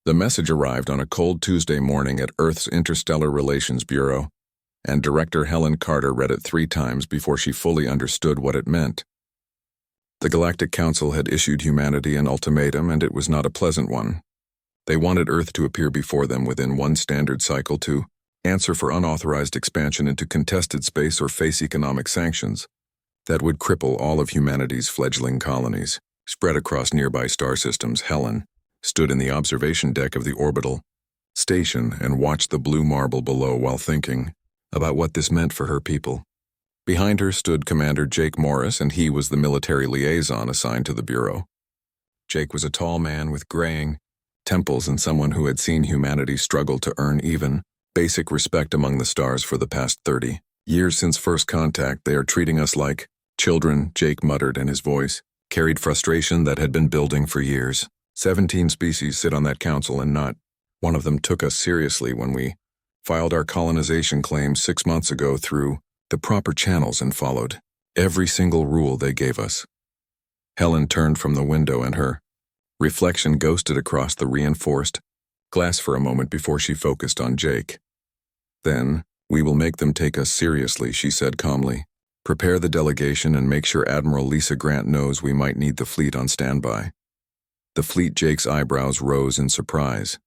The message arrived on a cold Tuesday morning at Earth's Interstellar Relations Bureau, and Director Helen Carter read it 3 times before she fully understood what it meant. The Galactic Council had issued humanity an ultimatum, and it was not a pleasant one. They wanted Earth to appear before them within 1 standard cycle to answer for unauthorized expansion into contested space or face economic sanctions that would cripple all of humanity's fledgling colonies. Spread across nearby star systems, Helen stood in the observation deck of the orbital station and watched the blue marble below while thinking about what this meant for her people. Behind her stood Commander Jake Morris, and he was the military liaison assigned to the Bureau. Jake was a tall man with graying temples and someone who had seen humanity struggle to earn even basic respect among the stars for the past 30 years since first contact. They are treating us like children, Jake muttered, and his voice carried frustration that had been building for years. 17 species sit on that council, and not one of them took us seriously when we filed our colonization claims 6 months ago through the proper channels and followed every single rule they gave us. Helen turned from the window, and her reflection ghosted across the reinforced glass for a moment before she focused on Jake. Then, we will make them take us seriously, she said calmly. Prepare the delegation and make sure Admiral Lisa Grant knows we might need the fleet on standby. The fleet. Jake's eyebrows rose in surprise.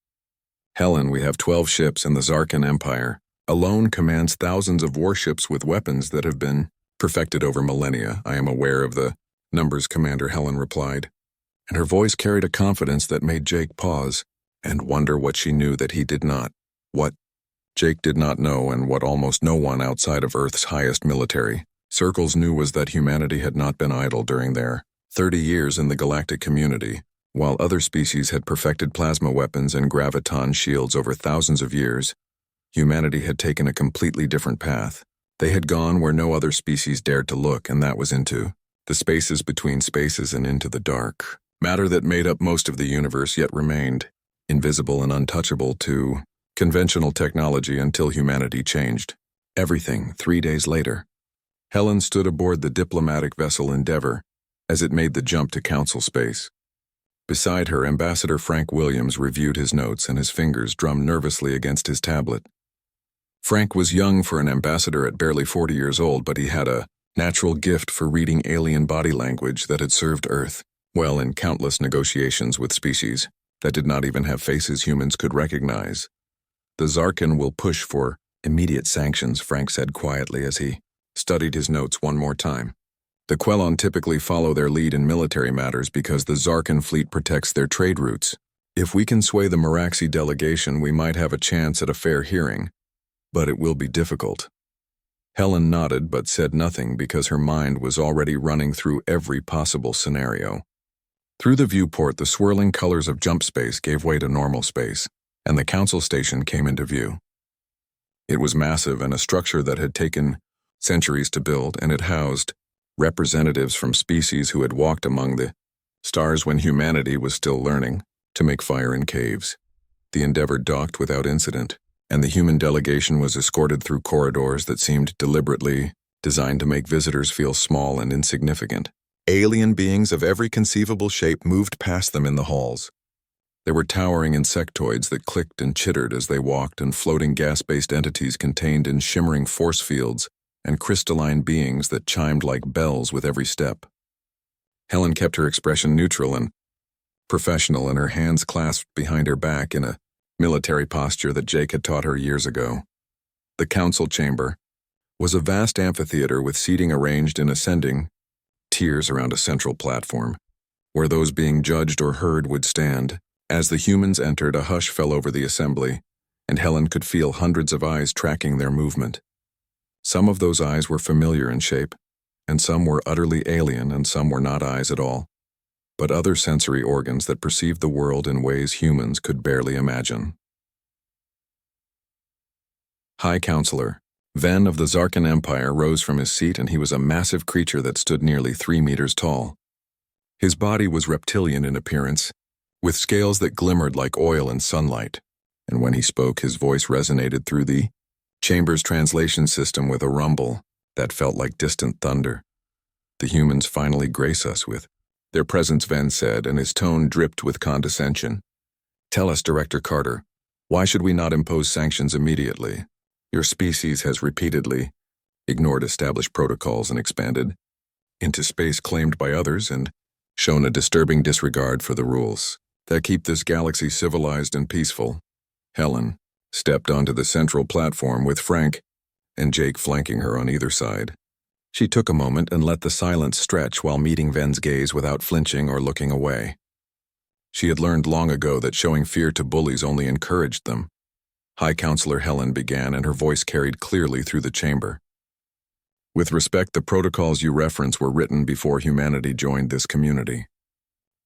Helen, we have 12 ships, and the Zarkan Empire alone commands thousands of warships with weapons that have been perfected over millennia. I am aware of the numbers, Commander, Helen replied, and her voice carried a confidence that made Jake pause and wonder what she knew that he did not. What Jake did not know, and what almost no one outside of Earth's highest military circles knew, was that humanity had not been idle during their 30 years in the galactic community. While other species had perfected plasma weapons and graviton shields over thousands of years, humanity had taken a completely different path. They had gone where no other species dared to look, and that was into the spaces between spaces and into the dark matter that made up most of the universe, yet remained invisible and untouchable to conventional technology until humanity changed everything. 3 days later, Helen stood aboard the diplomatic vessel Endeavour as it made the jump to council space. Beside her, Ambassador Frank Williams reviewed his notes, and his fingers drummed nervously against his tablet. Frank was young for an ambassador at barely 40 years old, but he had a natural gift for reading alien body language that had served Earth well in countless negotiations with species that did not even have faces humans could recognize. The Zarkan will push for immediate sanctions, Frank said quietly as he studied his notes one more time. The Quelon typically follow their lead in military matters because the Zarkan fleet protects their trade routes. If we can sway the Meraxi delegation, we might have a chance at a fair hearing, but it will be difficult. Helen nodded but said nothing because her mind was already running through every possible scenario. Through the viewport, the swirling colors of jump space gave way to normal space, and the council station came into view. It was massive and a structure that had taken centuries to build, and it housed representatives from species who had walked among the stars when humanity was still learning to make fire in caves. The Endeavour docked without incident, and the human delegation was escorted through corridors that seemed deliberately designed to make visitors feel small and insignificant. Alien beings of every conceivable shape moved past them in the halls. There were towering insectoids that clicked and chittered as they walked, and floating gas-based entities contained in shimmering force fields, and crystalline beings that chimed like bells with every step. Helen kept her expression neutral and professional, and her hands clasped behind her back in a military posture that Jake had taught her years ago. The council chamber was a vast amphitheater with seating arranged in ascending tiers around a central platform, where those being judged or heard would stand. As the humans entered, a hush fell over the assembly, and Helen could feel hundreds of eyes tracking their movement. Some of those eyes were familiar in shape, and some were utterly alien, and some were not eyes at all, but other sensory organs that perceived the world in ways humans could barely imagine. High Counselor Ven of the Zarkan Empire rose from his seat, and he was a massive creature that stood nearly 3 meters tall. His body was reptilian in appearance, with scales that glimmered like oil in sunlight, and when he spoke, his voice resonated through the chamber's translation system with a rumble that felt like distant thunder. The humans finally grace us with their presence, Ven said, and his tone dripped with condescension. Tell us, Director Carter, why should we not impose sanctions immediately? Your species has repeatedly ignored established protocols and expanded into space claimed by others and shown a disturbing disregard for the rules that keep this galaxy civilized and peaceful. Helen stepped onto the central platform with Frank and Jake flanking her on either side. She took a moment and let the silence stretch while meeting Ven's gaze without flinching or looking away. She had learned long ago that showing fear to bullies only encouraged them. High Counselor Helen began, and her voice carried clearly through the chamber. With respect, the protocols you reference were written before humanity joined this community.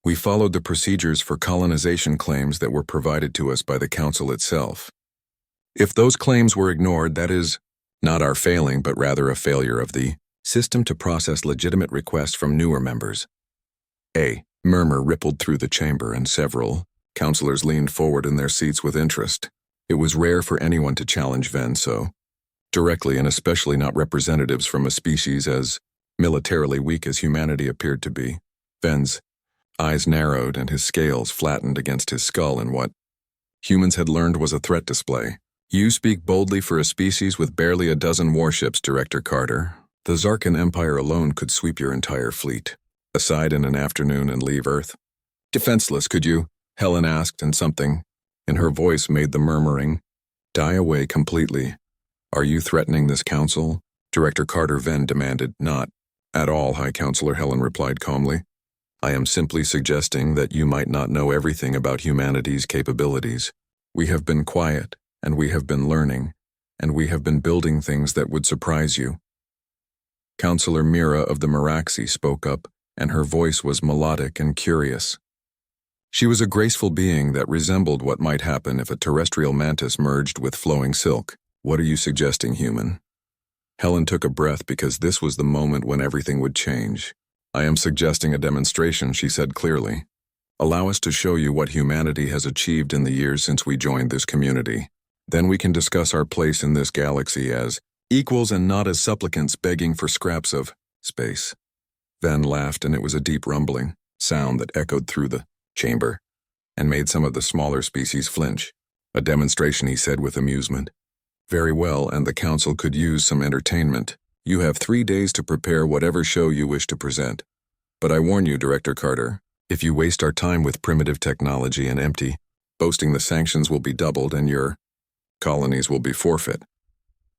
We followed the procedures for colonization claims that were provided to us by the Council itself. If those claims were ignored, that is not our failing, but rather a failure of the system to process legitimate requests from newer members. A murmur rippled through the chamber, and several counselors leaned forward in their seats with interest. It was rare for anyone to challenge Ven so directly, and especially not representatives from a species as militarily weak as humanity appeared to be. Ven's eyes narrowed and his scales flattened against his skull in what humans had learned was a threat display. You speak boldly for a species with barely a dozen warships, Director Carter. The Zarkan Empire alone could sweep your entire fleet aside in an afternoon and leave Earth. Defenseless, could you? Helen asked, and something in her voice made the murmuring die away completely. Are you threatening this council? Director Carter Ven demanded. Not at all, High Counselor, Helen replied calmly. I am simply suggesting that you might not know everything about humanity's capabilities. We have been quiet, and we have been learning, and we have been building things that would surprise you. Counselor Mira of the Meraxi spoke up, and her voice was melodic and curious. She was a graceful being that resembled what might happen if a terrestrial mantis merged with flowing silk. What are you suggesting, human? Helen took a breath because this was the moment when everything would change. I am suggesting a demonstration, she said clearly. Allow us to show you what humanity has achieved in the years since we joined this community. Then we can discuss our place in this galaxy as equals and not as supplicants begging for scraps of space. Ven laughed, and it was a deep rumbling sound that echoed through the chamber and made some of the smaller species flinch. A demonstration, he said with amusement. Very well, and the council could use some entertainment. You have 3 days to prepare whatever show you wish to present. But I warn you, Director Carter, if you waste our time with primitive technology and empty boasting, the sanctions will be doubled and your colonies will be forfeit.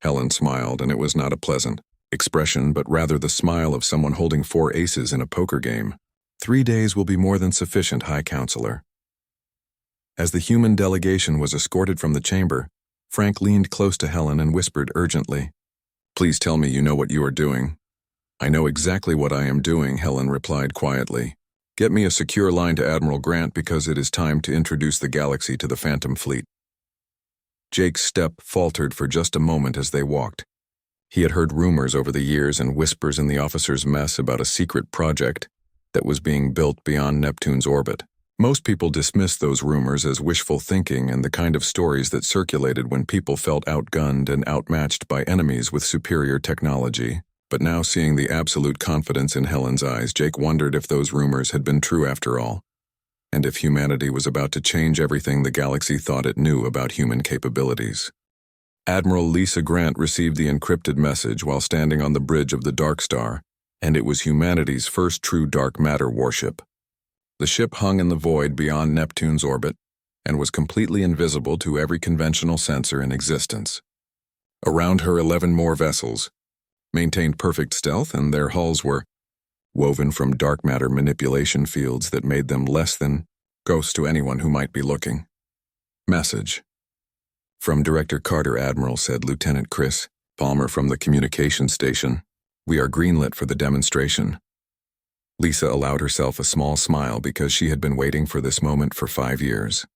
Helen smiled, and it was not a pleasant expression, but rather the smile of someone holding 4 aces in a poker game. 3 days will be more than sufficient, High Counselor. As the human delegation was escorted from the chamber, Frank leaned close to Helen and whispered urgently, Please tell me you know what you are doing. I know exactly what I am doing, Helen replied quietly. Get me a secure line to Admiral Grant because it is time to introduce the galaxy to the Phantom Fleet. Jake's step faltered for just a moment as they walked. He had heard rumors over the years and whispers in the officers' mess about a secret project that was being built beyond Neptune's orbit. Most people dismissed those rumors as wishful thinking and the kind of stories that circulated when people felt outgunned and outmatched by enemies with superior technology. But now, seeing the absolute confidence in Helen's eyes, Jake wondered if those rumors had been true after all, and if humanity was about to change everything the galaxy thought it knew about human capabilities. Admiral Lisa Grant received the encrypted message while standing on the bridge of the Dark Star, and it was humanity's first true dark matter warship. The ship hung in the void beyond Neptune's orbit and was completely invisible to every conventional sensor in existence. Around her, 11 more vessels maintained perfect stealth, and their hulls were woven from dark matter manipulation fields that made them less than ghosts to anyone who might be looking. Message. From Director Carter, Admiral, said Lieutenant Chris Palmer from the communications station. We are greenlit for the demonstration. Lisa allowed herself a small smile because she had been waiting for this moment for 5 years.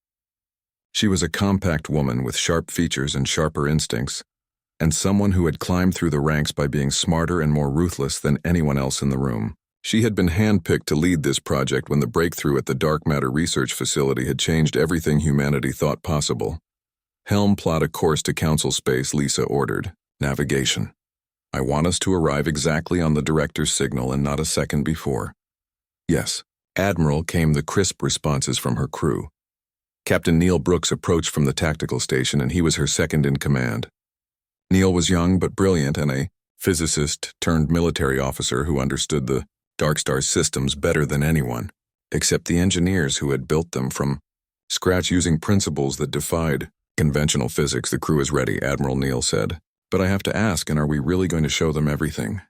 She was a compact woman with sharp features and sharper instincts, and someone who had climbed through the ranks by being smarter and more ruthless than anyone else in the room. She had been handpicked to lead this project when the breakthrough at the Dark Matter Research Facility had changed everything humanity thought possible. Helm plot a course to Council space, Lisa ordered. Navigation. I want us to arrive exactly on the director's signal and not a second before. Yes, Admiral, came the crisp responses from her crew. Captain Neil Brooks approached from the tactical station, and he was her second in command. Neil was young but brilliant and a physicist-turned-military officer who understood the Dark Star's systems better than anyone, except the engineers who had built them from scratch using principles that defied conventional physics. "The crew is ready," Admiral Neil said. "But I have to ask, and are we really going to show them everything?"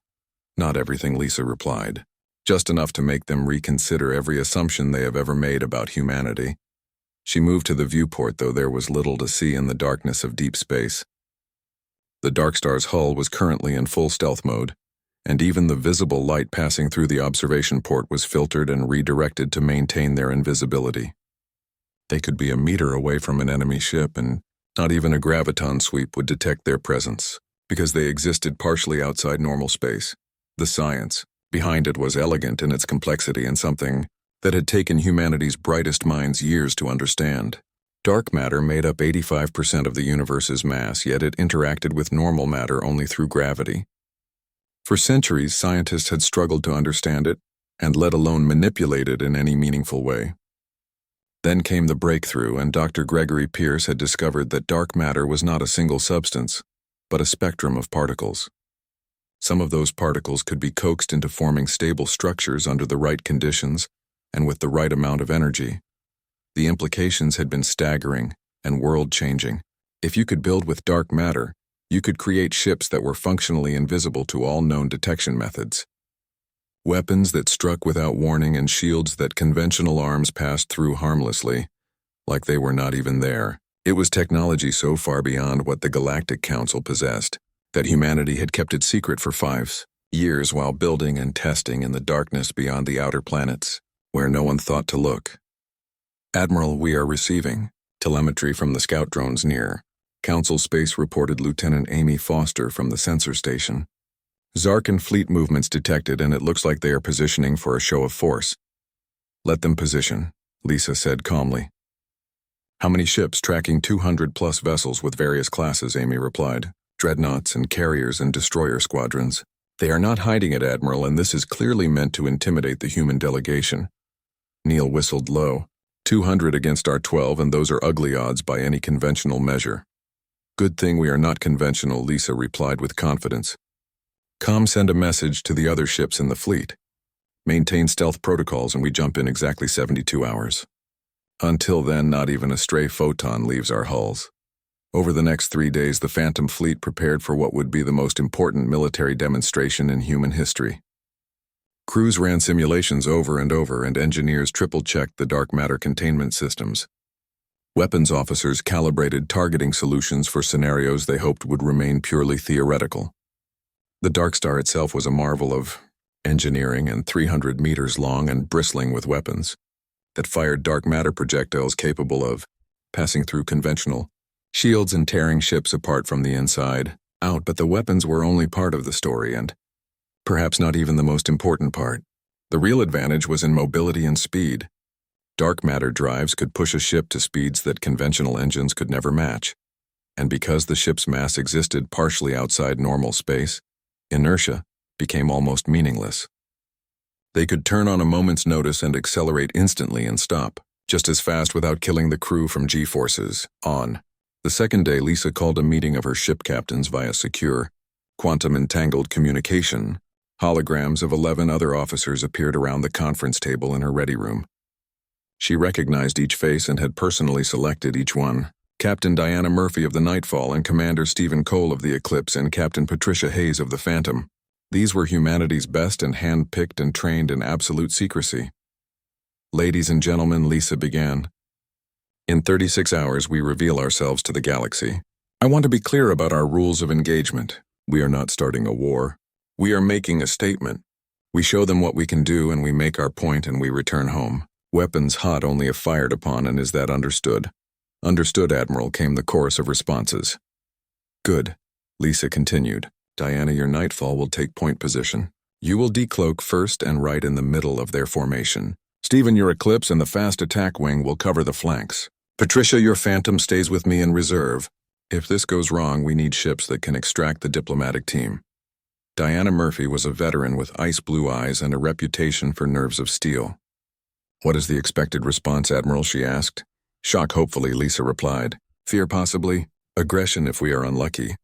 "Not everything," Lisa replied. "Just enough to make them reconsider every assumption they have ever made about humanity." She moved to the viewport, though there was little to see in the darkness of deep space. The Dark Star's hull was currently in full stealth mode, and even the visible light passing through the observation port was filtered and redirected to maintain their invisibility. They could be a meter away from an enemy ship, and not even a graviton sweep would detect their presence, because they existed partially outside normal space. The science behind it was elegant in its complexity and something that had taken humanity's brightest minds years to understand. Dark matter made up 85% of the universe's mass, yet it interacted with normal matter only through gravity. For centuries, scientists had struggled to understand it, and let alone manipulate it in any meaningful way. Then came the breakthrough, and Dr. Gregory Pierce had discovered that dark matter was not a single substance, but a spectrum of particles. Some of those particles could be coaxed into forming stable structures under the right conditions and with the right amount of energy. The implications had been staggering and world-changing. If you could build with dark matter, you could create ships that were functionally invisible to all known detection methods. Weapons that struck without warning and shields that conventional arms passed through harmlessly, like they were not even there. It was technology so far beyond what the Galactic Council possessed that humanity had kept it secret for 5 years while building and testing in the darkness beyond the outer planets, where no one thought to look. "Admiral, we are receiving telemetry from the scout drones near Council Space," reported Lieutenant Amy Foster from the sensor station. "Zarkan fleet movements detected, and it looks like they are positioning for a show of force." "Let them position," Lisa said calmly. "How many ships?" "Tracking 200-plus vessels with various classes," Amy replied. "Dreadnoughts and carriers and destroyer squadrons. They are not hiding it, Admiral, and this is clearly meant to intimidate the human delegation." Neil whistled low. 200 against our 12, and those are ugly odds by any conventional measure." "Good thing we are not conventional," Lisa replied with confidence. "Send a message to the other ships in the fleet. Maintain stealth protocols and we jump in exactly 72 hours. Until then, not even a stray photon leaves our hulls." Over the next 3 days, the Phantom Fleet prepared for what would be the most important military demonstration in human history. Crews ran simulations over and over, and engineers triple-checked the dark matter containment systems. Weapons officers calibrated targeting solutions for scenarios they hoped would remain purely theoretical. The Dark Star itself was a marvel of engineering, and 300 meters long and bristling with weapons that fired dark matter projectiles capable of passing through conventional shields and tearing ships apart from the inside out. But the weapons were only part of the story, and perhaps not even the most important part. The real advantage was in mobility and speed. Dark matter drives could push a ship to speeds that conventional engines could never match. And because the ship's mass existed partially outside normal space, inertia became almost meaningless. They could turn on a moment's notice and accelerate instantly and stop, just as fast without killing the crew from G-forces. On the second day, Lisa called a meeting of her ship captains via secure, quantum-entangled communication. Holograms of 11 other officers appeared around the conference table in her ready room. She recognized each face and had personally selected each one. Captain Diana Murphy of the Nightfall and Commander Stephen Cole of the Eclipse and Captain Patricia Hayes of the Phantom. These were humanity's best and hand-picked and trained in absolute secrecy. "Ladies and gentlemen," Lisa began, "in 36 hours we reveal ourselves to the galaxy. I want to be clear about our rules of engagement. We are not starting a war. We are making a statement. We show them what we can do, and we make our point, and we return home. Weapons hot only if fired upon, and is that understood?" "Understood, Admiral," came the chorus of responses. "Good," Lisa continued. "Diana, your Nightfall will take point position. You will decloak first and right in the middle of their formation. Stephen, your Eclipse and the fast attack wing will cover the flanks. Patricia, your Phantom stays with me in reserve. If this goes wrong, we need ships that can extract the diplomatic team." Diana Murphy was a veteran with ice-blue eyes and a reputation for nerves of steel. "What is the expected response, Admiral?" she asked. Shock hopefully, Lisa replied. Fear possibly, aggression if we are unlucky.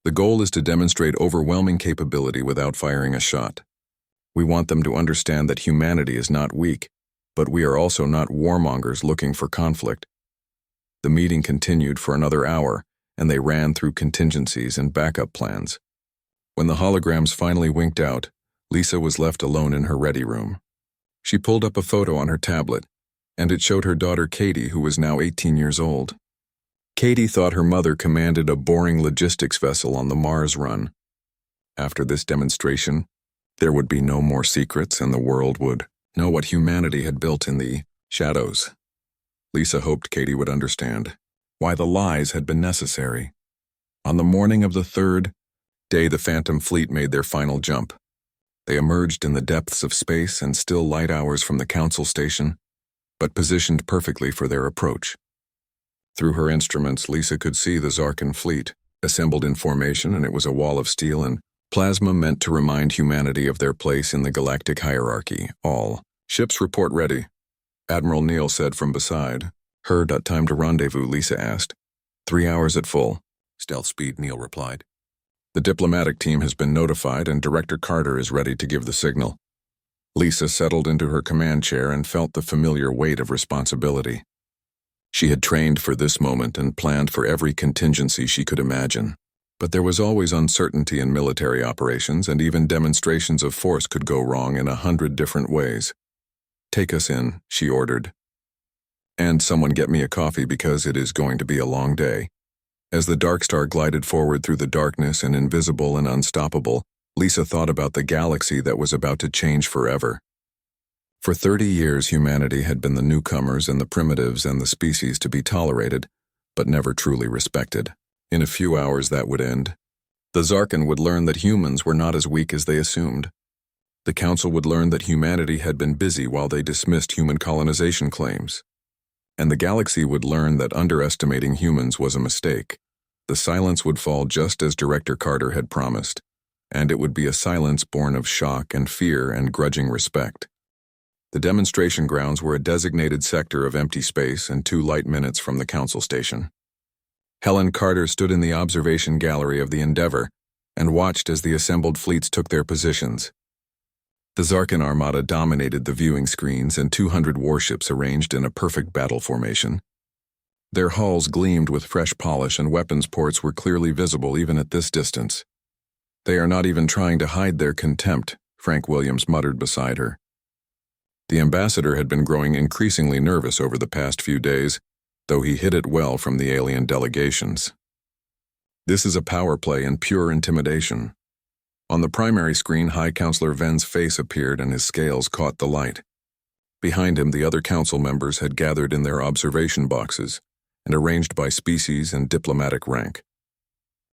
The goal is to demonstrate overwhelming capability without firing a shot. We want them to understand that humanity is not weak, but we are also not warmongers looking for conflict. The meeting continued for another hour, and they ran through contingencies and backup plans. When the holograms finally winked out, Lisa was left alone in her ready room. She pulled up a photo on her tablet, and it showed her daughter Katie, who was now 18 years old. Katie thought her mother commanded a boring logistics vessel on the Mars run. After this demonstration, there would be no more secrets and the world would know what humanity had built in the shadows. Lisa hoped Katie would understand why the lies had been necessary. On the morning of the third day, the Phantom Fleet made their final jump. They emerged in the depths of space and still light hours from the Council station, but positioned perfectly for their approach. Through her instruments, Lisa could see the Zarkan fleet, assembled in formation, and it was a wall of steel and plasma meant to remind humanity of their place in the galactic hierarchy. All ships report ready, Admiral Neal said from beside. Heard at time to rendezvous, Lisa asked. 3 hours at full. Stealth speed, Neal replied. The diplomatic team has been notified and Director Carter is ready to give the signal. Lisa settled into her command chair and felt the familiar weight of responsibility. She had trained for this moment and planned for every contingency she could imagine. But there was always uncertainty in military operations, and even demonstrations of force could go wrong in 100 different ways. Take us in, she ordered. And someone get me a coffee because it is going to be a long day. As the Dark Star glided forward through the darkness and invisible and unstoppable, Lisa thought about the galaxy that was about to change forever. For 30 years, humanity had been the newcomers and the primitives and the species to be tolerated, but never truly respected. In a few hours that would end. The Zarkan would learn that humans were not as weak as they assumed. The Council would learn that humanity had been busy while they dismissed human colonization claims. And the galaxy would learn that underestimating humans was a mistake. The silence would fall just as Director Carter had promised, and it would be a silence born of shock and fear and grudging respect. The demonstration grounds were a designated sector of empty space and 2 light minutes from the Council station. Helen Carter stood in the observation gallery of the Endeavour and watched as the assembled fleets took their positions. The Zarkan Armada dominated the viewing screens and 200 warships arranged in a perfect battle formation. Their hulls gleamed with fresh polish and weapons ports were clearly visible even at this distance. They are not even trying to hide their contempt, Frank Williams muttered beside her. The ambassador had been growing increasingly nervous over the past few days, though he hid it well from the alien delegations. This is a power play and pure intimidation. On the primary screen, High Counselor Ven's face appeared and his scales caught the light. Behind him, the other council members had gathered in their observation boxes and arranged by species and diplomatic rank.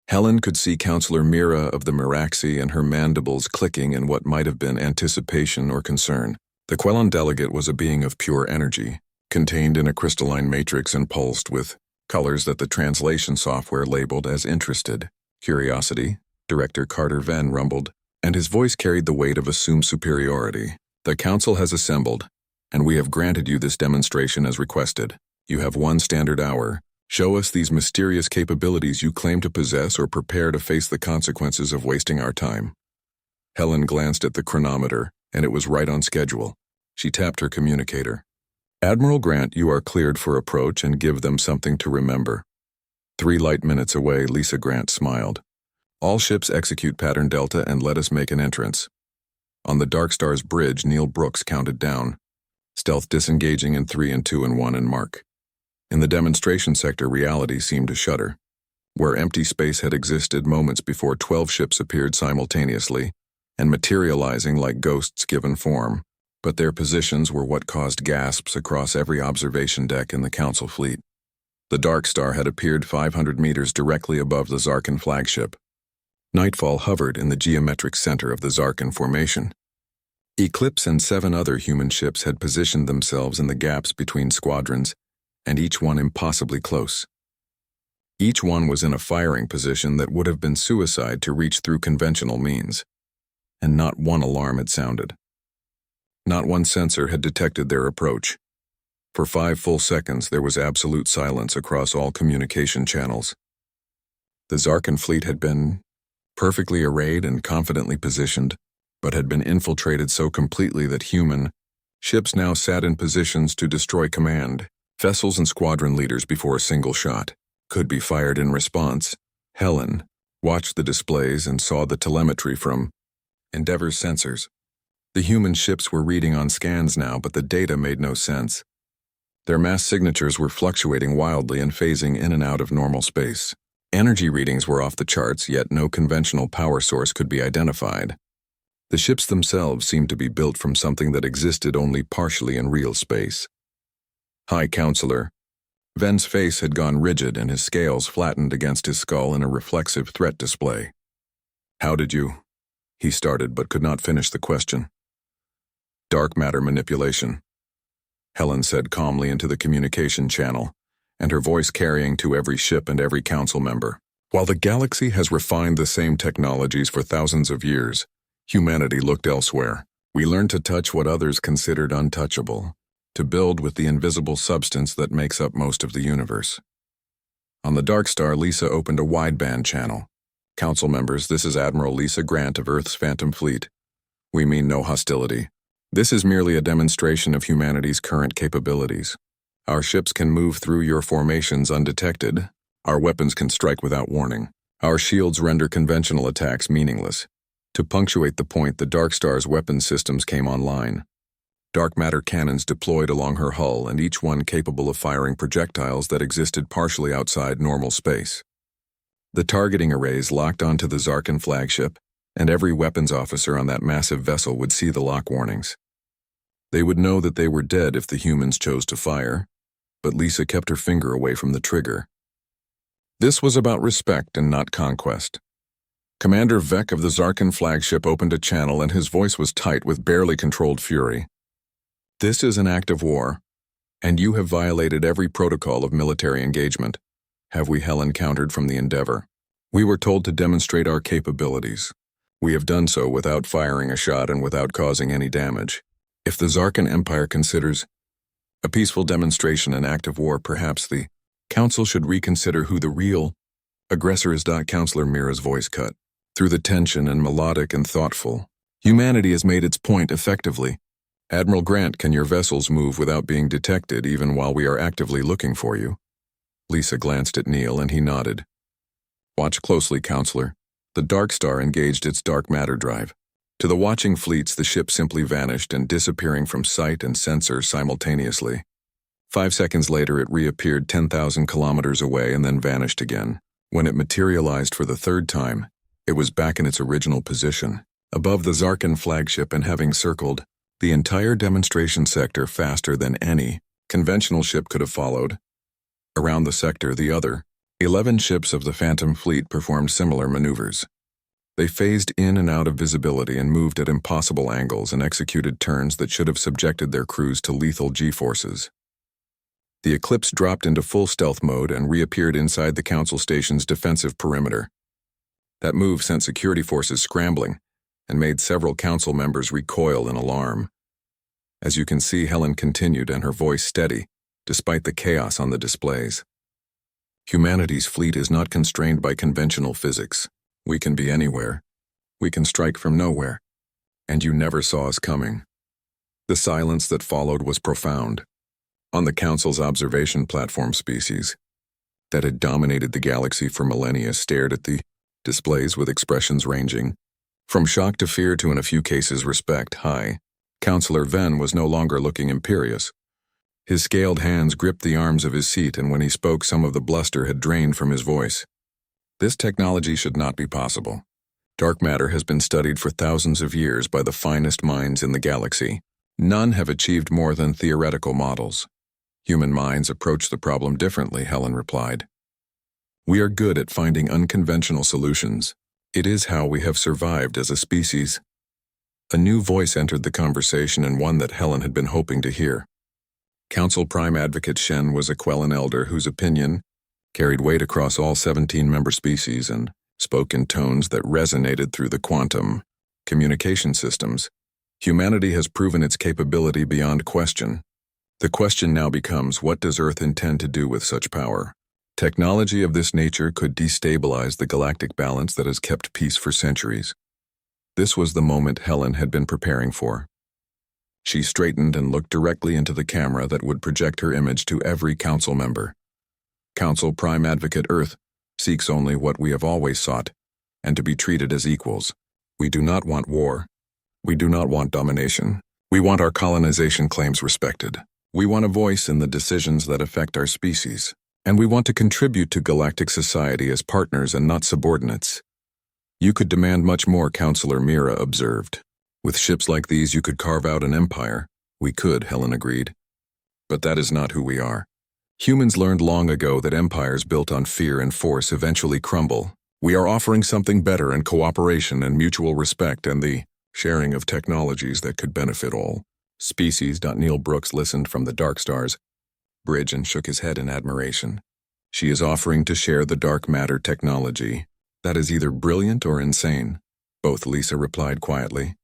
Helen could see Counselor Mira of the Miraxi and her mandibles clicking in what might have been anticipation or concern. The Quelon delegate was a being of pure energy, contained in a crystalline matrix and pulsed with colors that the translation software labeled as interested. Curiosity, Director Carter Venn rumbled, and his voice carried the weight of assumed superiority. The Council has assembled, and we have granted you this demonstration as requested. You have 1 standard hour. Show us these mysterious capabilities you claim to possess or prepare to face the consequences of wasting our time. Helen glanced at the chronometer, and it was right on schedule. She tapped her communicator. Admiral Grant, you are cleared for approach and give them something to remember. 3 light minutes away, Lisa Grant smiled. All ships execute pattern Delta and let us make an entrance. On the Dark Star's bridge, Neil Brooks counted down. Stealth disengaging in 3 and 2 and 1 and mark. In the demonstration sector, reality seemed to shudder. Where empty space had existed moments before, 12 ships appeared simultaneously, and materializing like ghosts given form, but their positions were what caused gasps across every observation deck in the Council fleet. The Dark Star had appeared 500 meters directly above the Zarkan flagship. Nightfall hovered in the geometric center of the Zarkan formation. Eclipse and 7 other human ships had positioned themselves in the gaps between squadrons, and each one impossibly close. Each one was in a firing position that would have been suicide to reach through conventional means, and not one alarm had sounded. Not one sensor had detected their approach. For 5 full seconds, there was absolute silence across all communication channels. The Zarkan fleet had been perfectly arrayed and confidently positioned, but had been infiltrated so completely that human ships now sat in positions to destroy command vessels and squadron leaders before a single shot could be fired in response. Helen watched the displays and saw the telemetry from Endeavor's sensors. The human ships were reading on scans now, but the data made no sense. Their mass signatures were fluctuating wildly and phasing in and out of normal space. Energy readings were off the charts, yet no conventional power source could be identified. The ships themselves seemed to be built from something that existed only partially in real space. High Counselor Ven's face had gone rigid and his scales flattened against his skull in a reflexive threat display. "How did you?" he started but could not finish the question. "Dark matter manipulation," Helen said calmly into the communication channel, and her voice carrying to every ship and every council member. "While the galaxy has refined the same technologies for thousands of years, humanity looked elsewhere. We learned to touch what others considered untouchable, to build with the invisible substance that makes up most of the universe." On the Dark Star, Lisa opened a wideband channel. "Council members, this is Admiral Lisa Grant of Earth's Phantom Fleet. We mean no hostility. This is merely a demonstration of humanity's current capabilities. Our ships can move through your formations undetected. Our weapons can strike without warning. Our shields render conventional attacks meaningless. To punctuate the point, the Dark Star's weapon systems came online. Dark matter cannons deployed along her hull, and each one capable of firing projectiles that existed partially outside normal space. The targeting arrays locked onto the Zarkan flagship, and every weapons officer on that massive vessel would see the lock warnings. They would know that they were dead if the humans chose to fire, but Lisa kept her finger away from the trigger. This was about respect and not conquest. Commander Vec of the Zarkan flagship opened a channel, and his voice was tight with barely controlled fury. "This is an act of war, and you have violated every protocol of military engagement. Have we?" Helen countered from the Endeavor. "We were told to demonstrate our capabilities. We have done so without firing a shot and without causing any damage. If the Zarkan Empire considers a peaceful demonstration an act of war, perhaps the Council should reconsider who the real aggressor is." Counselor Mira's voice cut through the tension and melodic and thoughtful. "Humanity has made its point effectively. Admiral Grant, can your vessels move without being detected even while we are actively looking for you?" Lisa glanced at Neil and he nodded. "Watch closely, Counselor." The Dark Star engaged its dark matter drive. To the watching fleets, the ship simply vanished and disappearing from sight and sensor simultaneously. 5 seconds later, it reappeared 10,000 kilometers away and then vanished again. When it materialized for the third time, it was back in its original position, above the Zarkan flagship and having circled the entire demonstration sector faster than any conventional ship could have followed. Around the sector, the other 11 ships of the Phantom Fleet performed similar maneuvers. They phased in and out of visibility and moved at impossible angles and executed turns that should have subjected their crews to lethal G-forces. The Eclipse dropped into full stealth mode and reappeared inside the Council Station's defensive perimeter. That move sent security forces scrambling and made several Council members recoil in alarm. As you can see, Helen continued, and her voice steady, despite the chaos on the displays. "Humanity's fleet is not constrained by conventional physics. We can be anywhere. We can strike from nowhere. And you never saw us coming." The silence that followed was profound. On the Council's observation platform, species that had dominated the galaxy for millennia stared at the displays with expressions ranging from shock to fear to, in a few cases, respect. High Counselor Ven was no longer looking imperious. His scaled hands gripped the arms of his seat, and when he spoke, some of the bluster had drained from his voice. "This technology should not be possible. Dark matter has been studied for thousands of years by the finest minds in the galaxy. None have achieved more than theoretical models. Human minds approach the problem differently," Helen replied. "We are good at finding unconventional solutions. It is how we have survived as a species." A new voice entered the conversation, and one that Helen had been hoping to hear. Council Prime Advocate Shen was a Quellan elder whose opinion carried weight across all 17 member species and spoke in tones that resonated through the quantum communication systems. "Humanity has proven its capability beyond question. The question now becomes, what does Earth intend to do with such power? Technology of this nature could destabilize the galactic balance that has kept peace for centuries. This was the moment Helen had been preparing for. She straightened and looked directly into the camera that would project her image to every council member. Council Prime Advocate Earth seeks only what we have always sought, and to be treated as equals. We do not want war. We do not want domination. We want our colonization claims respected. We want a voice in the decisions that affect our species. And we want to contribute to galactic society as partners and not subordinates. You could demand much more, Counselor Mira observed. With ships like these, you could carve out an empire. We could, Helen agreed. But that is not who we are. Humans learned long ago that empires built on fear and force eventually crumble. We are offering something better in cooperation and mutual respect and the sharing of technologies that could benefit all species. Neil Brooks listened from the dark stars bridge and shook his head in admiration. She is offering to share the dark matter technology. That is either brilliant or insane. Both, Lisa replied quietly.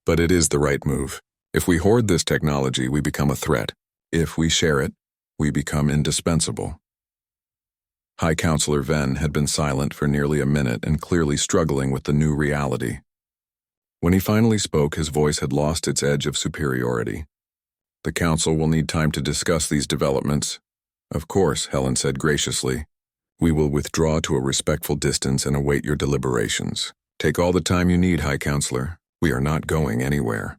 But it is the right move. If we hoard this technology, we become a threat. If we share it, we become indispensable. High Counselor Venn had been silent for nearly a minute and clearly struggling with the new reality. When he finally spoke, his voice had lost its edge of superiority. The Council will need time to discuss these developments. Of course, Helen said graciously. We will withdraw to a respectful distance and await your deliberations. Take all the time you need, High Counselor. We are not going anywhere.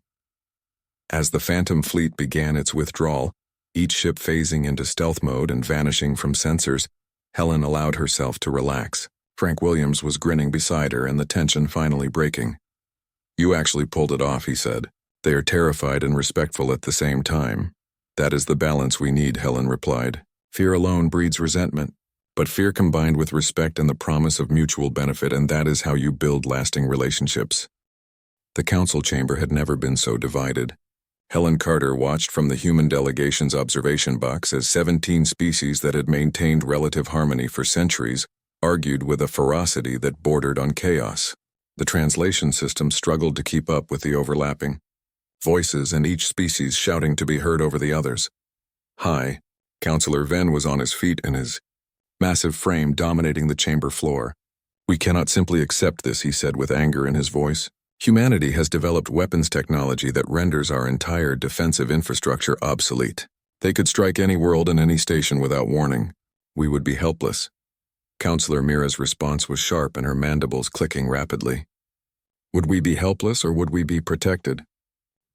As the Phantom Fleet began its withdrawal, each ship phasing into stealth mode and vanishing from sensors, Helen allowed herself to relax. Frank Williams was grinning beside her and the tension finally breaking. You actually pulled it off, he said. They are terrified and respectful at the same time. That is the balance we need, Helen replied. Fear alone breeds resentment, but fear combined with respect and the promise of mutual benefit, and that is how you build lasting relationships. The council chamber had never been so divided. Helen Carter watched from the human delegation's observation box as 17 species that had maintained relative harmony for centuries argued with a ferocity that bordered on chaos. The translation system struggled to keep up with the overlapping voices and each species shouting to be heard over the others. High, Counselor Venn was on his feet in his massive frame dominating the chamber floor. We cannot simply accept this, he said with anger in his voice. Humanity has developed weapons technology that renders our entire defensive infrastructure obsolete. They could strike any world and any station without warning. We would be helpless. Counselor Mira's response was sharp and her mandibles clicking rapidly. Would we be helpless or would we be protected?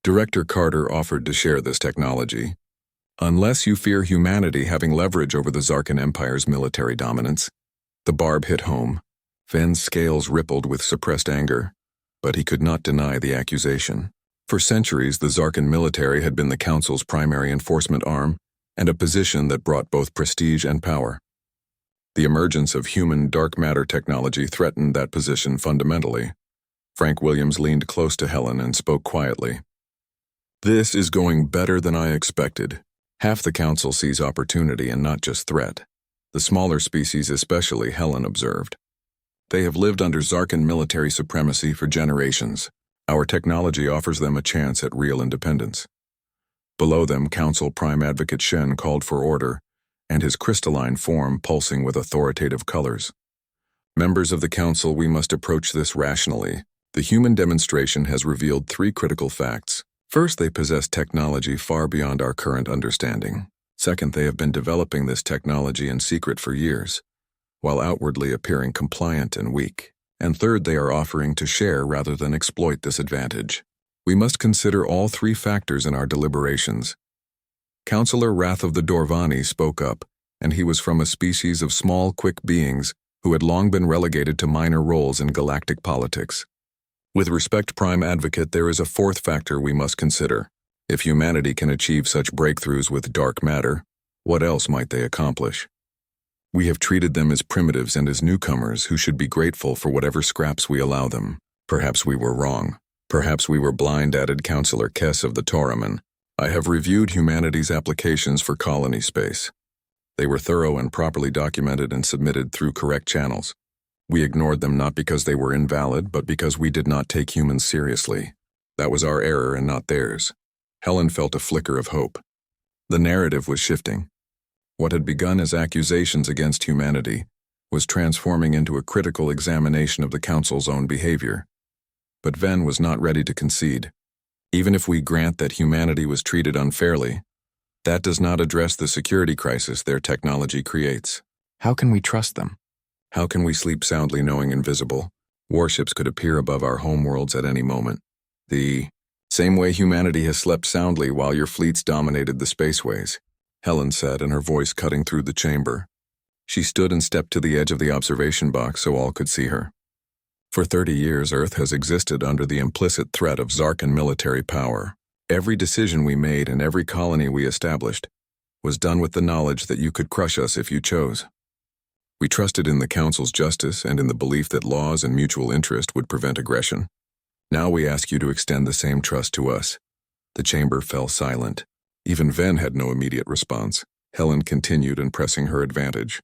Director Carter offered to share this technology. Unless you fear humanity having leverage over the Zarkan Empire's military dominance. The barb hit home. Venn's scales rippled with suppressed anger, but he could not deny the accusation. For centuries, the Zarkan military had been the Council's primary enforcement arm and a position that brought both prestige and power. The emergence of human dark matter technology threatened that position fundamentally. Frank Williams leaned close to Helen and spoke quietly. This is going better than I expected. Half the Council sees opportunity and not just threat. The smaller species especially, Helen observed. They have lived under Zarkan military supremacy for generations. Our technology offers them a chance at real independence. Below them, Council Prime Advocate Shen called for order, and his crystalline form pulsing with authoritative colors. Members of the Council, we must approach this rationally. The human demonstration has revealed 3 critical facts. First, they possess technology far beyond our current understanding. Second, they have been developing this technology in secret for years, while outwardly appearing compliant and weak. And third, they are offering to share rather than exploit this advantage. We must consider all 3 factors in our deliberations. Counselor Wrath of the Dorvani spoke up, and he was from a species of small, quick beings who had long been relegated to minor roles in galactic politics. With respect, Prime Advocate, there is a 4th factor we must consider. If humanity can achieve such breakthroughs with dark matter, what else might they accomplish? We have treated them as primitives and as newcomers who should be grateful for whatever scraps we allow them. Perhaps we were wrong. Perhaps we were blind, added Counselor Kess of the Toraman. I have reviewed humanity's applications for colony space. They were thorough and properly documented and submitted through correct channels. We ignored them not because they were invalid, but because we did not take humans seriously. That was our error and not theirs. Helen felt a flicker of hope. The narrative was shifting. What had begun as accusations against humanity was transforming into a critical examination of the Council's own behavior. But Ven was not ready to concede. Even if we grant that humanity was treated unfairly, that does not address the security crisis their technology creates. How can we trust them? How can we sleep soundly knowing invisible warships could appear above our homeworlds at any moment? The same way humanity has slept soundly while your fleets dominated the spaceways, Helen said, and her voice cutting through the chamber. She stood and stepped to the edge of the observation box so all could see her. For 30 years, Earth has existed under the implicit threat of Zarkan military power. Every decision we made and every colony we established was done with the knowledge that you could crush us if you chose. We trusted in the Council's justice and in the belief that laws and mutual interest would prevent aggression. Now we ask you to extend the same trust to us. The chamber fell silent. Even Ven had no immediate response. Helen continued, impressing her advantage.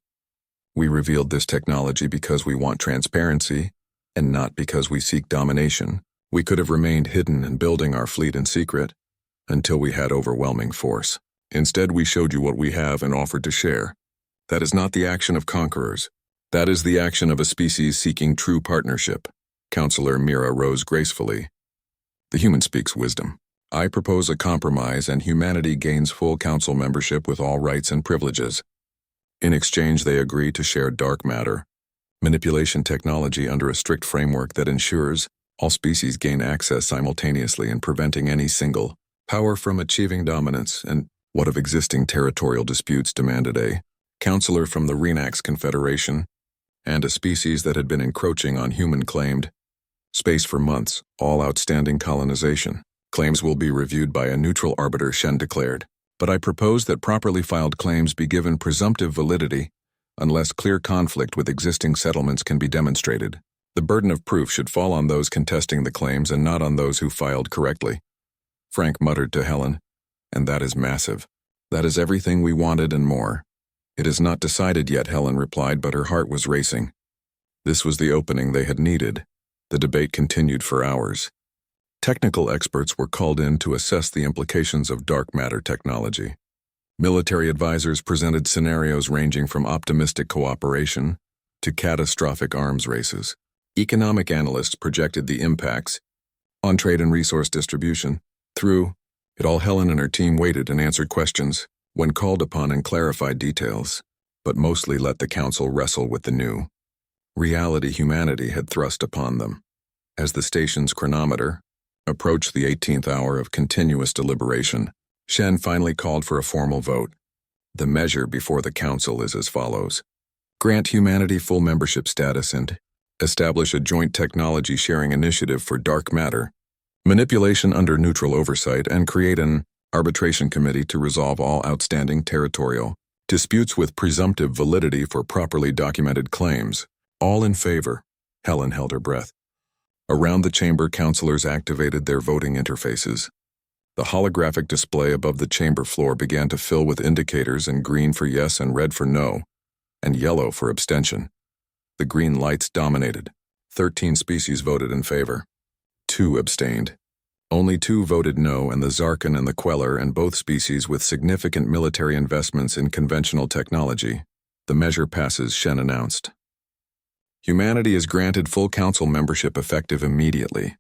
We revealed this technology because we want transparency, and not because we seek domination. We could have remained hidden and building our fleet in secret until we had overwhelming force. Instead, we showed you what we have and offered to share. That is not the action of conquerors. That is the action of a species seeking true partnership. Counselor Mira rose gracefully. The human speaks wisdom. I propose a compromise and humanity gains full council membership with all rights and privileges. In exchange, they agree to share dark matter, manipulation technology under a strict framework that ensures all species gain access simultaneously and preventing any single power from achieving dominance. And what of existing territorial disputes demanded a counselor from the Renax Confederation and a species that had been encroaching on human claimed space for months, all outstanding colonization. Claims will be reviewed by a neutral arbiter, Shen declared. But I propose that properly filed claims be given presumptive validity unless clear conflict with existing settlements can be demonstrated. The burden of proof should fall on those contesting the claims and not on those who filed correctly. Frank muttered to Helen, and that is massive. That is everything we wanted and more. It is not decided yet, Helen replied, but her heart was racing. This was the opening they had needed. The debate continued for hours. Technical experts were called in to assess the implications of dark matter technology. Military advisors presented scenarios ranging from optimistic cooperation to catastrophic arms races. Economic analysts projected the impacts on trade and resource distribution. Through it all, Helen and her team waited and answered questions when called upon and clarified details, but mostly let the council wrestle with the new reality humanity had thrust upon them. As the station's chronometer approached the 18th hour of continuous deliberation, Shen finally called for a formal vote. The measure before the council is as follows. Grant humanity full membership status and establish a joint technology sharing initiative for dark matter, manipulation under neutral oversight, and create an arbitration committee to resolve all outstanding territorial disputes with presumptive validity for properly documented claims. All in favor. Helen held her breath. Around the chamber, counselors activated their voting interfaces. The holographic display above the chamber floor began to fill with indicators in green for yes and red for no, and yellow for abstention. The green lights dominated. 13 species voted in favor. 2 abstained. Only 2 voted no, and the Zarkan and the Queller, and both species with significant military investments in conventional technology. The measure passes, Shen announced. Humanity is granted full council membership effective immediately.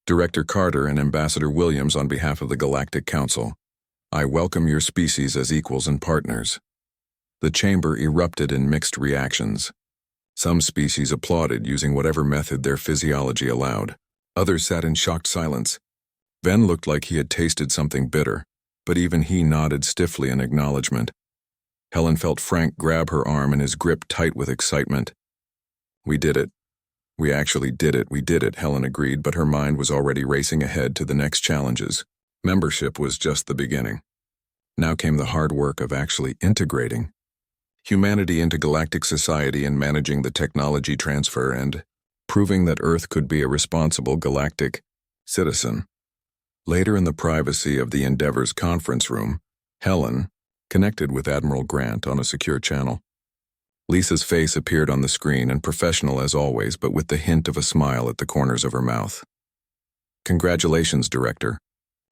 Director Carter and Ambassador Williams on behalf of the Galactic Council. I welcome your species as equals and partners. The chamber erupted in mixed reactions. Some species applauded using whatever method their physiology allowed. Others sat in shocked silence. Ven looked like he had tasted something bitter, but even he nodded stiffly in acknowledgement. Helen felt Frank grab her arm and his grip tight with excitement. We did it. We actually did it, Helen agreed, but her mind was already racing ahead to the next challenges. Membership was just the beginning. Now came the hard work of actually integrating humanity into galactic society and managing the technology transfer and proving that Earth could be a responsible galactic citizen. Later in the privacy of the Endeavor's conference room, Helen connected with Admiral Grant on a secure channel. Lisa's face appeared on the screen, and professional as always, but with the hint of a smile at the corners of her mouth. Congratulations, Director.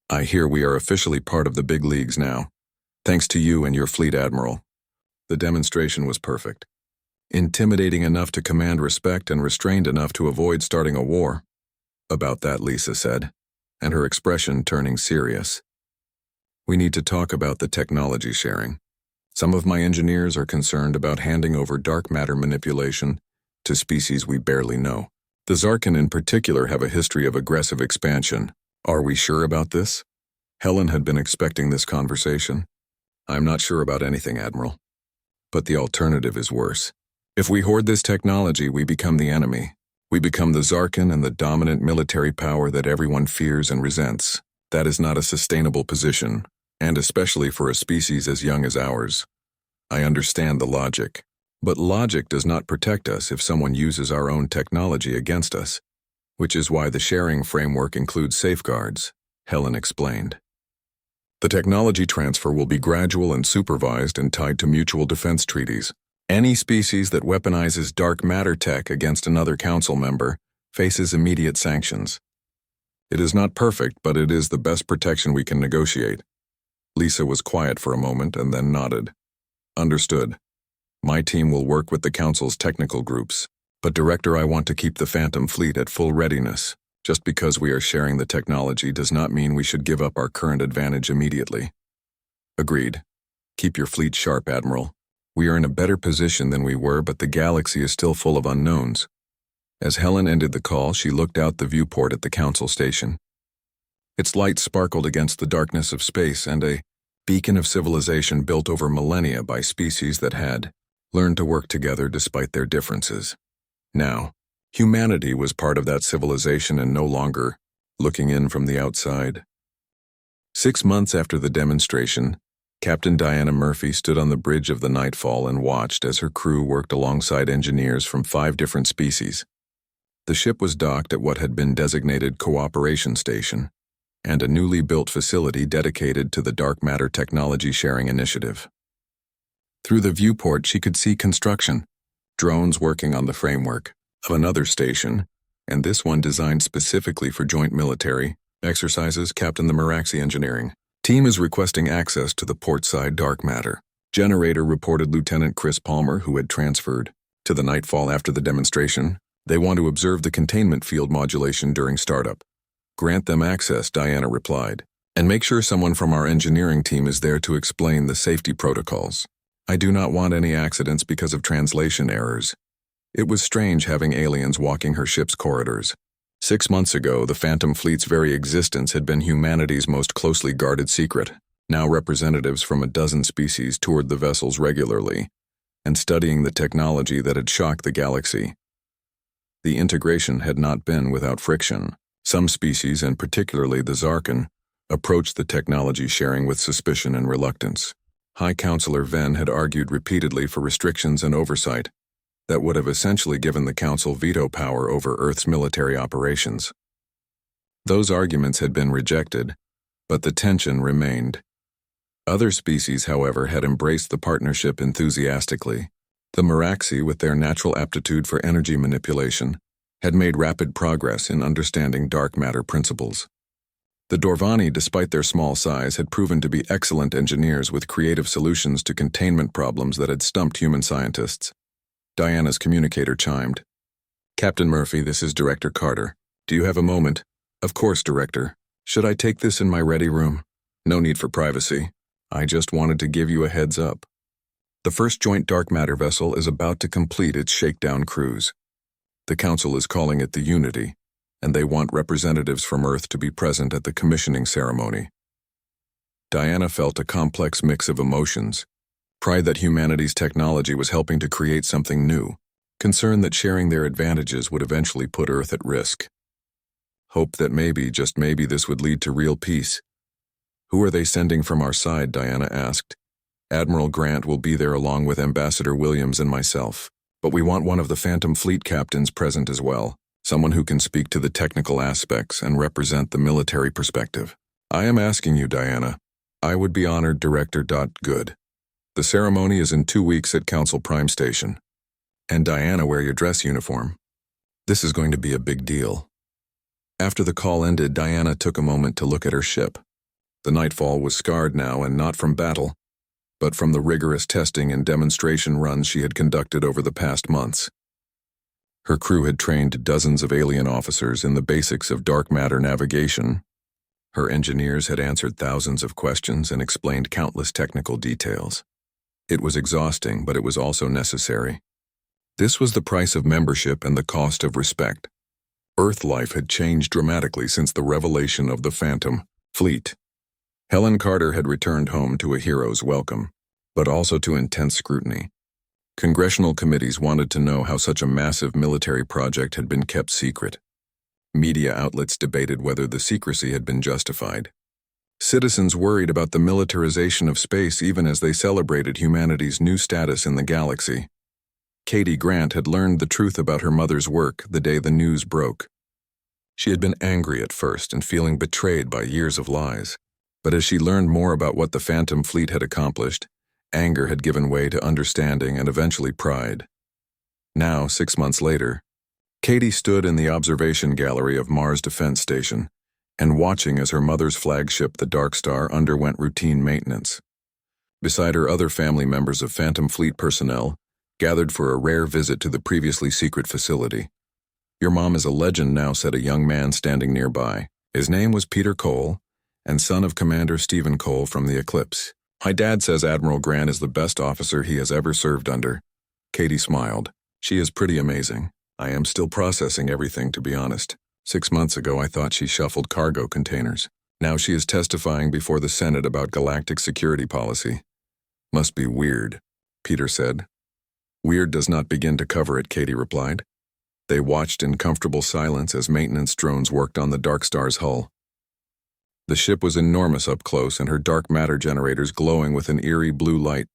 I hear we are officially part of the big leagues now. Thanks to you and your fleet, Admiral. The demonstration was perfect. Intimidating enough to command respect and restrained enough to avoid starting a war. About that, Lisa said, and her expression turning serious. We need to talk about the technology sharing. Some of my engineers are concerned about handing over dark matter manipulation to species we barely know. The Zarkin in particular have a history of aggressive expansion. Are we sure about this? Helen had been expecting this conversation. I'm not sure about anything, Admiral. But the alternative is worse. If we hoard this technology, we become the enemy. We become the Zarkin and the dominant military power that everyone fears and resents. That is not a sustainable position, and especially for a species as young as ours. I understand the logic. But logic does not protect us if someone uses our own technology against us, which is why the sharing framework includes safeguards, Helen explained. The technology transfer will be gradual and supervised and tied to mutual defense treaties. Any species that weaponizes dark matter tech against another council member faces immediate sanctions. It is not perfect, but it is the best protection we can negotiate. Lisa was quiet for a moment and then nodded. Understood. My team will work with the Council's technical groups, but Director, I want to keep the Phantom Fleet at full readiness. Just because we are sharing the technology does not mean we should give up our current advantage immediately. Agreed. Keep your fleet sharp, Admiral. We are in a better position than we were, but the galaxy is still full of unknowns. As Helen ended the call, she looked out the viewport at the Council station. Its light sparkled against the darkness of space, and a beacon of civilization built over millennia by species that had learned to work together despite their differences. Now, humanity was part of that civilization and no longer looking in from the outside. 6 months after the demonstration, Captain Diana Murphy stood on the bridge of the Nightfall and watched as her crew worked alongside engineers from 5 different species. The ship was docked at what had been designated Cooperation Station, and a newly built facility dedicated to the Dark Matter Technology Sharing Initiative. Through the viewport, she could see construction, drones working on the framework of another station, and this one designed specifically for joint military exercises. Captain the Maraxi Engineering team is requesting access to the portside dark matter generator, reported Lieutenant Chris Palmer, who had transferred to the Nightfall after the demonstration. They want to observe the containment field modulation during startup. Grant them access, Diana replied, and make sure someone from our engineering team is there to explain the safety protocols. I do not want any accidents because of translation errors. It was strange having aliens walking her ship's corridors. 6 months ago, the Phantom Fleet's very existence had been humanity's most closely guarded secret. Now representatives from a dozen species toured the vessels regularly, and studying the technology that had shocked the galaxy. The integration had not been without friction. Some species, and particularly the Zarkin, approached the technology sharing with suspicion and reluctance. High Counselor Venn had argued repeatedly for restrictions and oversight that would have essentially given the Council veto power over Earth's military operations. Those arguments had been rejected, but the tension remained. Other species, however, had embraced the partnership enthusiastically. The Maraxi, with their natural aptitude for energy manipulation, had made rapid progress in understanding dark matter principles. The Dorvani, despite their small size, had proven to be excellent engineers with creative solutions to containment problems that had stumped human scientists. Diana's communicator chimed. Captain Murphy, this is Director Carter. Do you have a moment? Of course, Director. Should I take this in my ready room? No need for privacy. I just wanted to give you a heads up. The first joint dark matter vessel is about to complete its shakedown cruise. The Council is calling it the Unity, and they want representatives from Earth to be present at the commissioning ceremony. Diana felt a complex mix of emotions. Pride that humanity's technology was helping to create something new, concern that sharing their advantages would eventually put Earth at risk. Hope that maybe, just maybe, this would lead to real peace. Who are they sending from our side? Diana asked. Admiral Grant will be there along with Ambassador Williams and myself, but we want one of the Phantom Fleet captains present as well, someone who can speak to the technical aspects and represent the military perspective. I am asking you, Diana. I would be honored, Director. Good. The ceremony is in 2 weeks at Council Prime Station. And Diana, wear your dress uniform. This is going to be a big deal. After the call ended, Diana took a moment to look at her ship. The Nightfall was scarred now, and not from battle, but from the rigorous testing and demonstration runs she had conducted over the past months. Her crew had trained dozens of alien officers in the basics of dark matter navigation. Her engineers had answered thousands of questions and explained countless technical details. It was exhausting, but it was also necessary. This was the price of membership and the cost of respect. Earth life had changed dramatically since the revelation of the Phantom Fleet. Helen Carter had returned home to a hero's welcome, but also to intense scrutiny. Congressional committees wanted to know how such a massive military project had been kept secret. Media outlets debated whether the secrecy had been justified. Citizens worried about the militarization of space even as they celebrated humanity's new status in the galaxy. Katie Grant had learned the truth about her mother's work the day the news broke. She had been angry at first and feeling betrayed by years of lies. But as she learned more about what the Phantom Fleet had accomplished, anger had given way to understanding and eventually pride. Now, 6 months later, Katie stood in the observation gallery of Mars Defense Station and watching as her mother's flagship, the Dark Star, underwent routine maintenance. Beside her, other family members of Phantom Fleet personnel gathered for a rare visit to the previously secret facility. "Your mom is a legend now," said a young man standing nearby. His name was Peter Cole, and son of Commander Stephen Cole from the Eclipse. "My dad says Admiral Grant is the best officer he has ever served under." Katie smiled. "She is pretty amazing. I am still processing everything, to be honest. 6 months ago I thought she shuffled cargo containers. Now she is testifying before the Senate about galactic security policy. Must be weird," Peter said. "Weird does not begin to cover it," Katie replied. They watched in comfortable silence as maintenance drones worked on the Dark Star's hull. The ship was enormous up close, and her dark matter generators glowing with an eerie blue light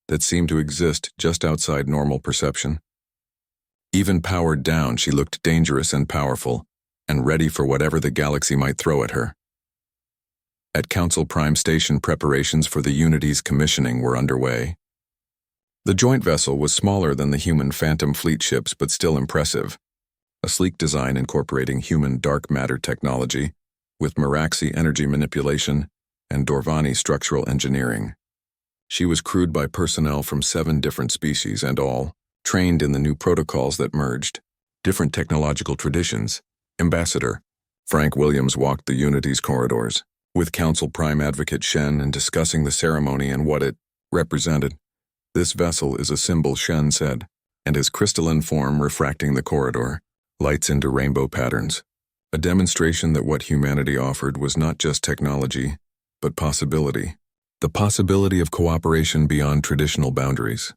that seemed to exist just outside normal perception. Even powered down, she looked dangerous and powerful, and ready for whatever the galaxy might throw at her. At Council Prime Station, preparations for the Unity's commissioning were underway. The joint vessel was smaller than the human Phantom Fleet ships, but still impressive. A sleek design incorporating human dark matter technology, with Meraxi energy manipulation and Dorvani structural engineering. She was crewed by personnel from 7 different species and all trained in the new protocols that merged different technological traditions. Ambassador Frank Williams walked the Unity's corridors with Council Prime Advocate Shen and discussing the ceremony and what it represented. "This vessel is a symbol," Shen said, and his crystalline form refracting the corridor, lights into rainbow patterns. A demonstration that what humanity offered was not just technology, but possibility. The possibility of cooperation beyond traditional boundaries.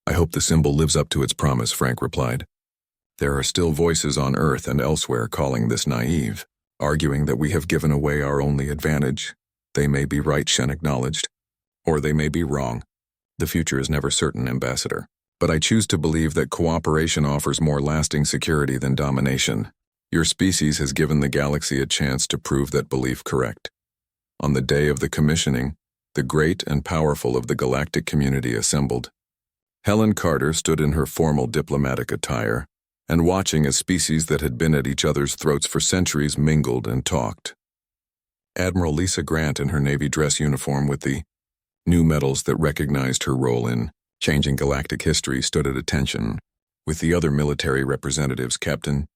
"I hope the symbol lives up to its promise," Frank replied. "There are still voices on Earth and elsewhere calling this naive, arguing that we have given away our only advantage. They may be right," Shen acknowledged. "Or they may be wrong. The future is never certain, Ambassador. But I choose to believe that cooperation offers more lasting security than domination. Your species has given the galaxy a chance to prove that belief correct." On the day of the commissioning, the great and powerful of the galactic community assembled. Helen Carter stood in her formal diplomatic attire, and watching as species that had been at each other's throats for centuries mingled and talked. Admiral Lisa Grant in her Navy dress uniform with the new medals that recognized her role in changing galactic history stood at attention, with the other military representatives. Captain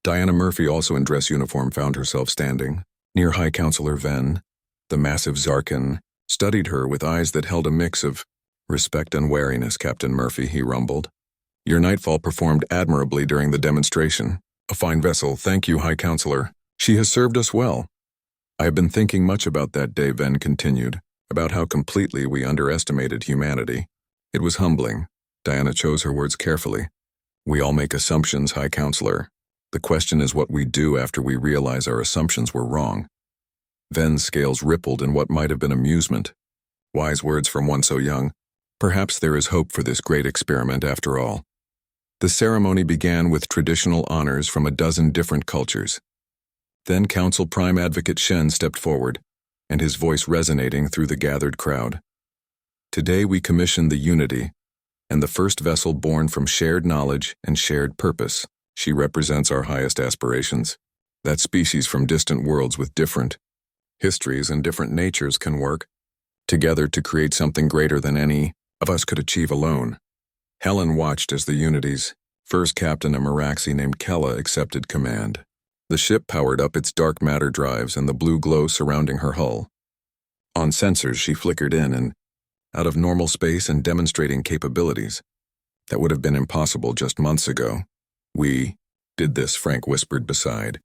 Diana Murphy, also in dress uniform, found herself standing near High Counselor Venn. The massive Zarkin studied her with eyes that held a mix of respect and wariness. "Captain Murphy," he rumbled, "your Nightfall performed admirably during the demonstration. A fine vessel, thank you, High Counselor. She has served us well." "I have been thinking much about that day," Venn continued, "about how completely we underestimated humanity. It was humbling." Diana chose her words carefully. "We all make assumptions, High Counselor. The question is what we do after we realize our assumptions were wrong." Venn's scales rippled in what might have been amusement. Wise words from one so young. Perhaps there is hope for this great experiment after all. The ceremony began with traditional honors from a dozen different cultures. Then Council Prime Advocate Shen stepped forward, and his voice resonating through the gathered crowd. "Today we commission the Unity, and the first vessel born from shared knowledge and shared purpose. She represents our highest aspirations. That species from distant worlds with different histories and different natures can work together to create something greater than any of us could achieve alone. Helen watched as the Unity's first captain, a Meraxi named Kella, accepted command. The ship powered up its dark matter drives and the blue glow surrounding her hull. On sensors, she flickered in and out of normal space and demonstrating capabilities that would have been impossible just months ago. "We did this," Frank whispered beside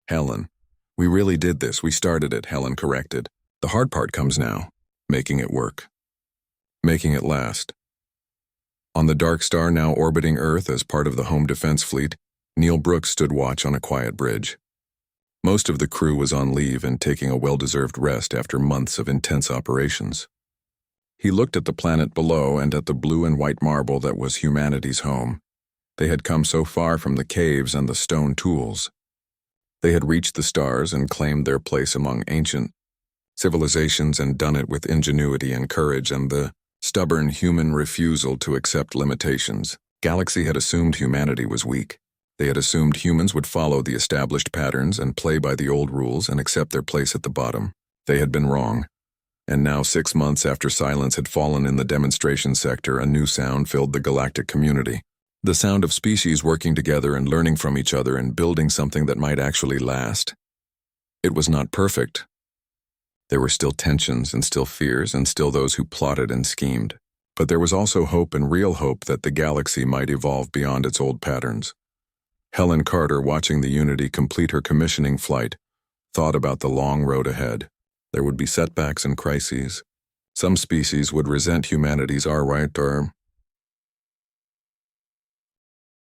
Helen. "We really did this. We started it," Helen corrected. "The hard part comes now, making it work. Making it last." On the Dark Star, now orbiting Earth as part of the Home Defense Fleet, Neil Brooks stood watch on a quiet bridge. Most of the crew was on leave and taking a well-deserved rest after months of intense operations. He looked at the planet below and at the blue and white marble that was humanity's home. They had come so far from the caves and the stone tools. They had reached the stars and claimed their place among ancient civilizations and done it with ingenuity and courage and the stubborn human refusal to accept limitations. Galaxy had assumed humanity was weak. They had assumed humans would follow the established patterns and play by the old rules and accept their place at the bottom. They had been wrong. And now, 6 months after silence had fallen in the demonstration sector, a new sound filled the galactic community. The sound of species working together and learning from each other and building something that might actually last. It was not perfect. There were still tensions and still fears and still those who plotted and schemed. But there was also hope and real hope that the galaxy might evolve beyond its old patterns. Helen Carter, watching the Unity complete her commissioning flight, thought about the long road ahead. There would be setbacks and crises. Some species would resent humanity's right or